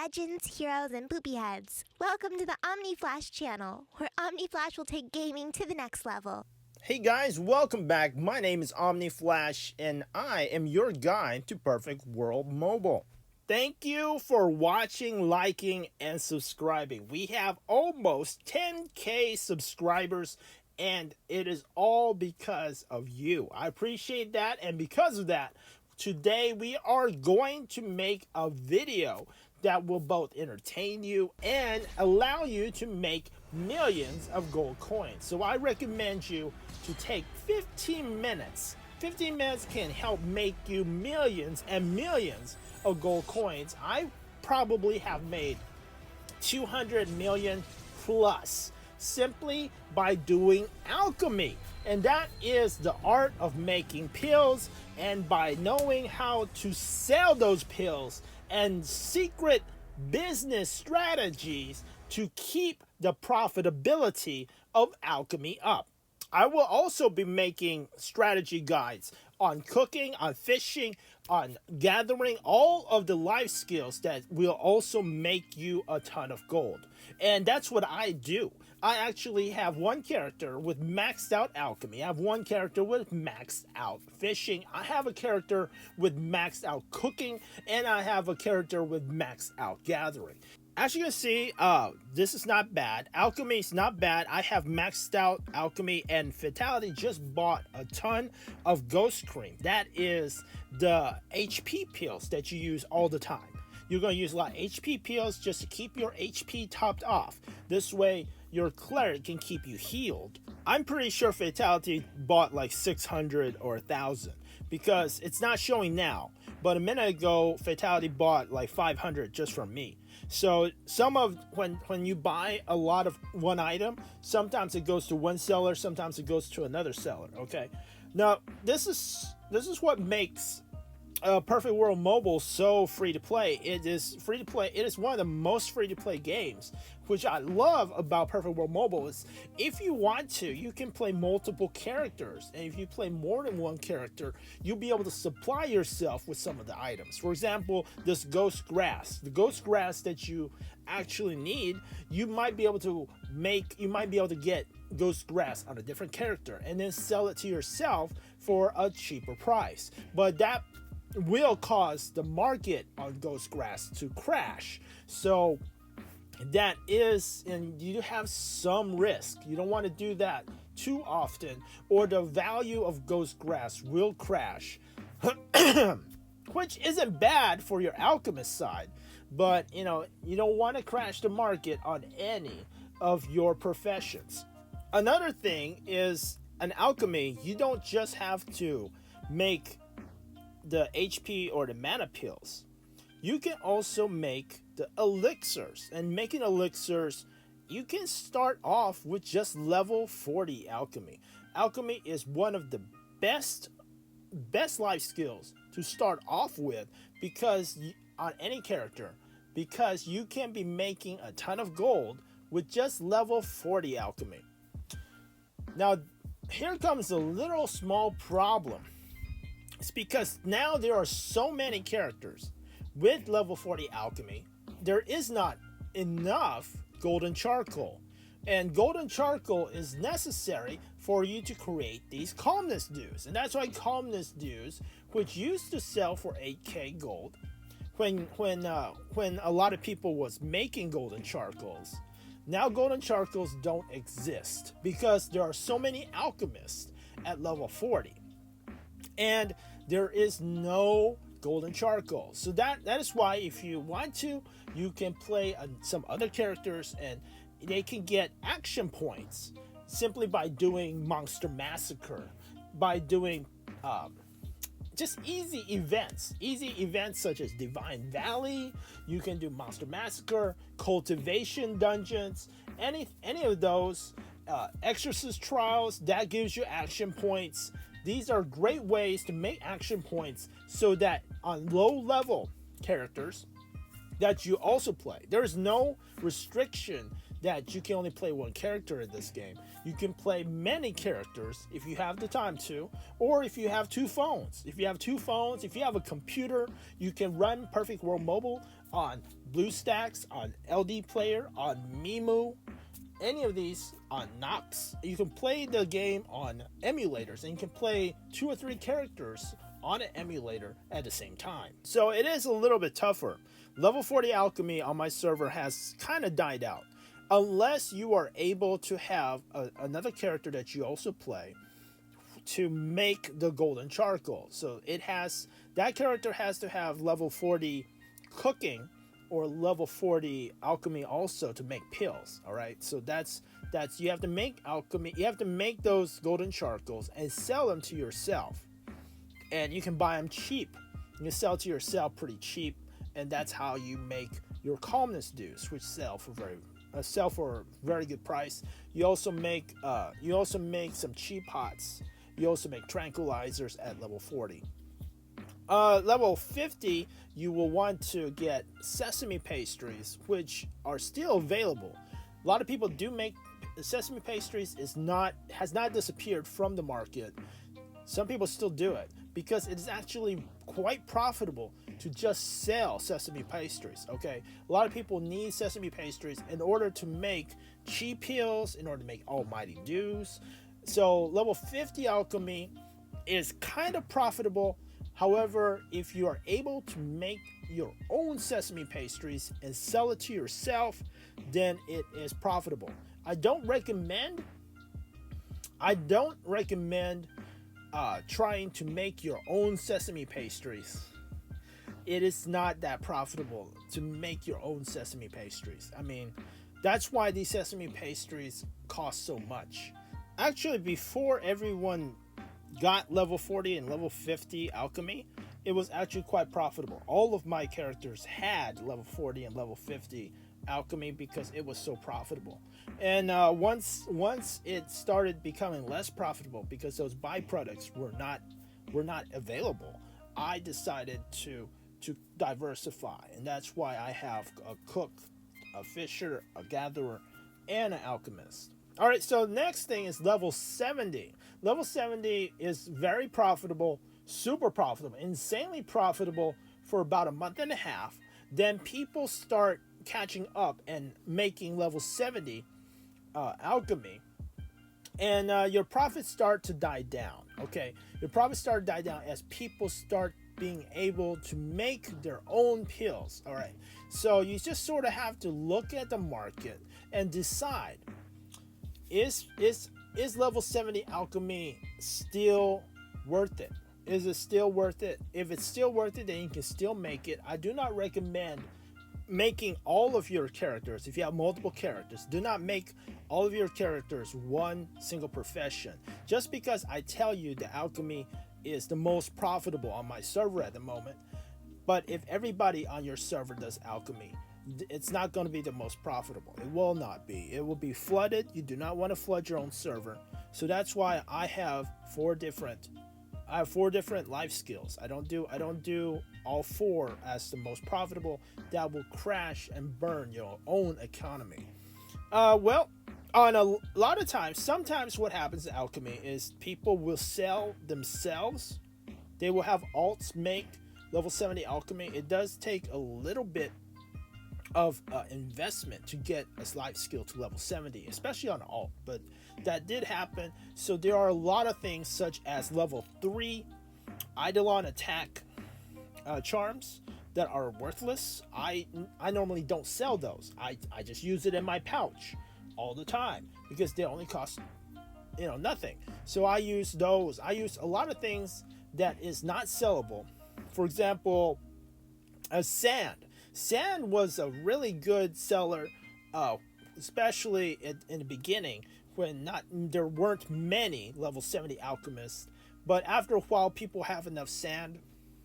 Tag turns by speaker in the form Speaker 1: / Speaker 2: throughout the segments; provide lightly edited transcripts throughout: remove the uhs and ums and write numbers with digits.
Speaker 1: legends, heroes, and poopy heads. Welcome to the Omni Flash channel, where Omni Flash will take gaming to the next level.
Speaker 2: Hey guys, welcome back. My name is Omni Flash, and I am your guide to Perfect World Mobile. Thank you for watching, liking, and subscribing. We have almost 10K subscribers, and it is all because of you. I appreciate that, and because of that, today we are going to make a video that will both entertain you and allow you to make millions of gold coins. So I recommend you to take 15 minutes. 15 minutes can help make you millions and millions of gold coins. I probably have made 200 million plus simply by doing alchemy. And that is the art of making pills, and by knowing how to sell those pills and secret business strategies to keep the profitability of alchemy up. I will also be making strategy guides on cooking, on fishing, on gathering, all of the life skills that will also make you a ton of gold. And that's what I do. I actually have one character with maxed out alchemy. I have one character with maxed out fishing. I have a character with maxed out cooking, and I have a character with maxed out gathering. As you can see, this is not bad. Alchemy is not bad. I have maxed out alchemy, and Fatality just bought a ton of ghost cream. That is the HP pills that you use all the time. You're going to use a lot of HP pills just to keep your HP topped off. This way, your cleric can keep you healed. I'm pretty sure Fatality bought like 600 or 1,000 because it's not showing now. But a minute ago, Fatality bought like 500 just from me. So some of when you buy a lot of one item, sometimes it goes to one seller, sometimes it goes to another seller. Okay, now this is what makes Perfect World Mobile so free to play. It is free to play. It is one of the most free to play games, which I love about Perfect World Mobile. Is if you want to, you can play multiple characters, and if you play more than one character, you'll be able to supply yourself with some of the items. For example, this ghost grass, the ghost grass that you actually need, you might be able to get ghost grass on a different character and then sell it to yourself for a cheaper price. But that will cause the market on ghost grass to crash. So that is, and you have some risk. You don't want to do that too often, or the value of ghost grass will crash, which isn't bad for your alchemist side, but you don't want to crash the market on any of your professions. Another thing is, an alchemy, you don't just have to make the HP or the mana pills. You can also make the elixirs, and making elixirs, you can start off with just level 40 alchemy. Alchemy is one of the best life skills to start off with, because on any character, because you can be making a ton of gold with just level 40 alchemy. Now here comes a little small problem. It's because now there are so many characters with level 40 alchemy, there is not enough golden charcoal. And golden charcoal is necessary for you to create these calmness dews. And that's why calmness dews, which used to sell for 8k gold, when a lot of people was making golden charcoals, now golden charcoals don't exist because there are so many alchemists at level 40. And there is no golden charcoal. So that is why, if you want to, you can play some other characters, and they can get action points simply by doing Monster Massacre, by doing just easy events such as Divine Valley. You can do Monster Massacre, Cultivation Dungeons, any of those, Exorcist Trials, that gives you action points. These are great ways to make action points so that on low level characters that you also play, there is no restriction that you can only play one character in this game. You can play many characters if you have the time to, or if you have two phones. If you have a computer, you can run Perfect World Mobile on BlueStacks, on LD Player, on Mimu, any of these on Nox. You can play the game on emulators, and you can play 2 or 3 characters on an emulator at the same time. So it is a little bit tougher. Level 40 Alchemy on my server has kind of died out. Unless you are able to have another character that you also play to make the golden charcoal. So that character has to have level 40 cooking or level 40 alchemy also to make pills. All right, so that's you have to make alchemy, you have to make those golden charcoals and sell them to yourself, and you can buy them cheap. You can sell to yourself pretty cheap, and that's how you make your calmness dews, which sell for a very good price. You also make some cheap pots. You also make tranquilizers at level 40. Level 50, you will want to get sesame pastries, which are still available. A lot of people do make sesame pastries. Has not disappeared from the market. Some people still do it because it is actually quite profitable to just sell sesame pastries. Okay, a lot of people need sesame pastries in order to make chi pills, in order to make almighty dews. So level 50 alchemy is kind of profitable. However, if you are able to make your own sesame pastries and sell it to yourself, then it is profitable. I don't recommend trying to make your own sesame pastries. It is not that profitable to make your own sesame pastries. I mean, that's why these sesame pastries cost so much. Actually, before everyone got level 40 and level 50 alchemy, it was actually quite profitable. All of my characters had level 40 and level 50 alchemy because it was so profitable. And once it started becoming less profitable because those byproducts were not available, I decided to diversify, and that's why I have a cook, a fisher, a gatherer, and an alchemist. All right, so next thing is level 70. Level 70 is very profitable, super profitable, insanely profitable for about a month and a half. Then people start catching up and making level 70 alchemy, and your profits start to die down. Okay, your profits start to die down as people start being able to make their own pills. All right, so you just sort of have to look at the market and decide, is level 70 alchemy still worth it? Is it still worth it? If it's still worth it, then you can still make it. I do not recommend making all of your characters. If you have multiple characters, do not make all of your characters one single profession. Just because I tell you the alchemy is the most profitable on my server at the moment, but if everybody on your server does alchemy, it's not going to be the most profitable. It will not be. It will be flooded. You do not want to flood your own server. So that's why I have four different life skills. I don't do all 4 as the most profitable. That will crash and burn your own economy. Well, on a lot of times, sometimes what happens in alchemy is people will sell themselves. They will have alts make level 70 alchemy. It does take a little bit of investment to get a life skill to level 70, especially on alt, but that did happen. So there are a lot of things such as level 3 Eidolon attack charms that are worthless. I normally don't sell those. I just use it in my pouch all the time because they only cost nothing. So I use those. I use a lot of things that is not sellable. For example, sand. Sand was a really good seller, especially in the beginning when there weren't many level 70 alchemists. But after a while, people have enough sand.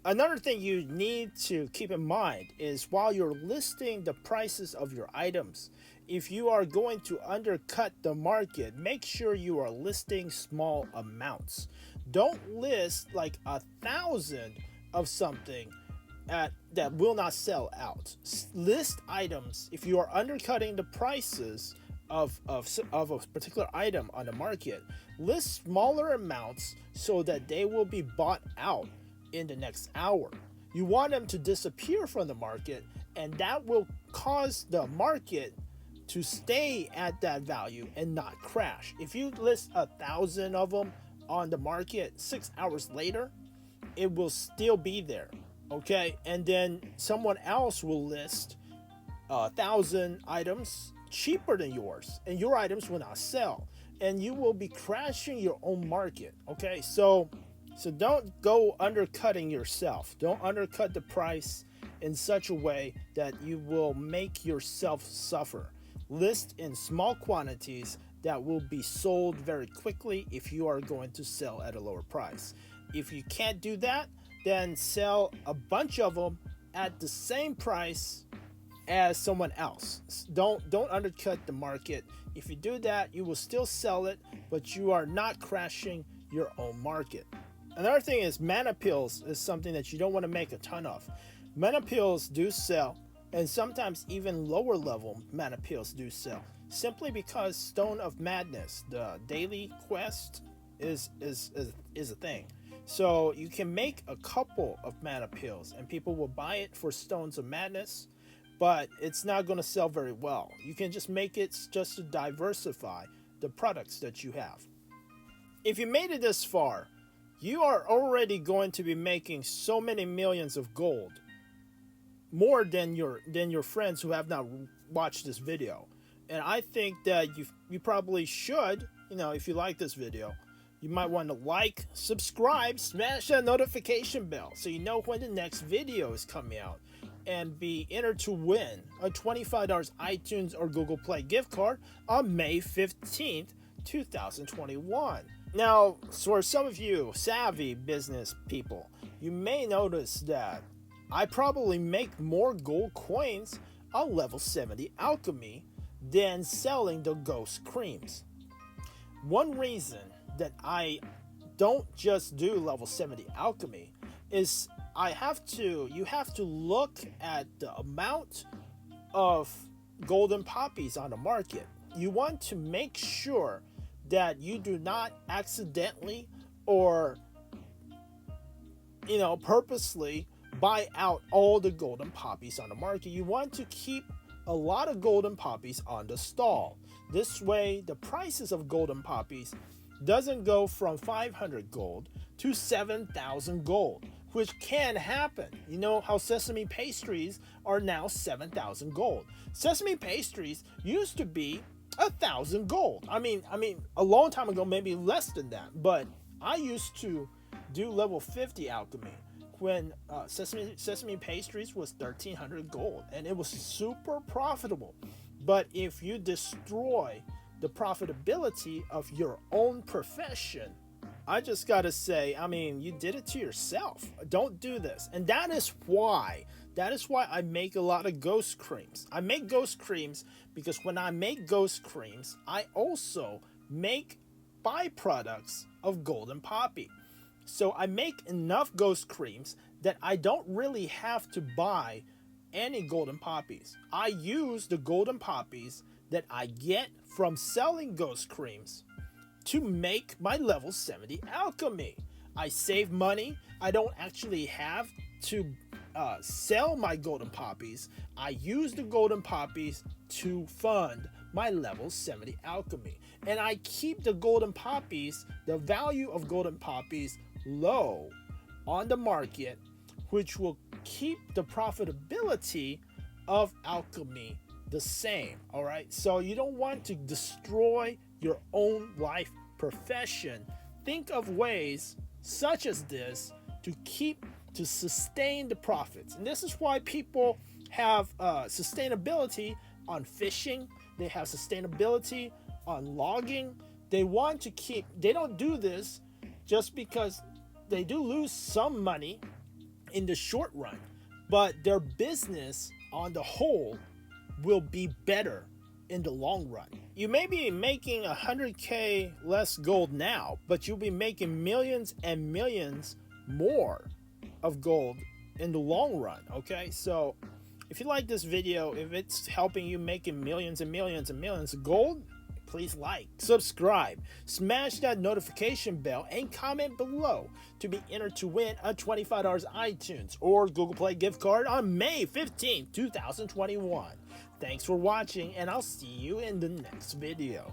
Speaker 2: Another thing you need to keep in mind is while you're listing the prices of your items, if you are going to undercut the market, make sure you are listing small amounts. Don't list like 1,000 of something that will not sell out. List items. If you are undercutting the prices of a particular item on the market, list smaller amounts so that they will be bought out in the next hour. You want them to disappear from the market, and that will cause the market to stay at that value and not crash. If you list 1,000 of them on the market 6 hours later, it will still be there, okay? And then someone else will list 1,000 items cheaper than yours, and your items will not sell, and you will be crashing your own market, okay? So don't go undercutting yourself. Don't undercut the price in such a way that you will make yourself suffer. List in small quantities that will be sold very quickly if you are going to sell at a lower price. If you can't do that, then sell a bunch of them at the same price as someone else. Don't undercut the market. If you do that, you will still sell it, but you are not crashing your own market. Another thing is mana pills is something that you don't want to make a ton of. Mana pills do sell, and sometimes even lower level mana pills do sell, simply because Stone of Madness, the daily quest, is a thing. So you can make a couple of mana pills and people will buy it for Stones of Madness, but it's not going to sell very well. You can just make it just to diversify the products that you have. If you made it this far, you are already going to be making so many millions of gold, more than your friends who have not watched this video. And I think that you probably should, if you like this video, you might want to like, subscribe, smash that notification bell so you know when the next video is coming out, and be entered to win a $25 iTunes or Google Play gift card on May 15th, 2021. Now, for some of you savvy business people, you may notice that I probably make more gold coins on level 70 Alchemy than selling the ghost creams. One reason that I don't just do level 70 Alchemy is you have to look at the amount of golden poppies on the market. You want to make sure that you do not accidentally or purposely buy out all the golden poppies on the market. You want to keep a lot of golden poppies on the stall. This way the prices of golden poppies doesn't go from 500 gold to 7,000 gold, which can happen. You know how sesame pastries are now 7,000 gold. Sesame pastries used to be 1,000 gold. I mean, a long time ago, maybe less than that. But I used to do level 50 alchemy when sesame pastries was 1,300 gold, and it was super profitable. But if you destroy the profitability of your own profession, I just gotta say, you did it to yourself. Don't do this. And that is why I make a lot of ghost creams. I make ghost creams because when I make ghost creams, I also make byproducts of golden poppy. So I make enough ghost creams that I don't really have to buy any golden poppies. I use the golden poppies that I get from selling ghost creams to make my level 70 alchemy. I save money. I don't actually have to sell my golden poppies. I use the golden poppies to fund my level 70 alchemy. And I keep the golden poppies, the value of golden poppies, low on the market, which will keep the profitability of alchemy the same. All right, so you don't want to destroy your own life profession. Think of ways such as this to sustain the profits. And this is why people have sustainability on fishing. They have sustainability on logging. They don't do this just because they do lose some money in the short run, but their business on the whole will be better in the long run. You may be making 100k less gold now, but you'll be making millions and millions more of gold in the long run. Okay, so If you like this video, if it's helping you making millions and millions and millions of gold, please like, subscribe, smash that notification bell, and comment below to be entered to win a $25 iTunes or Google Play gift card on May 15, 2021. Thanks for watching, and I'll see you in the next video.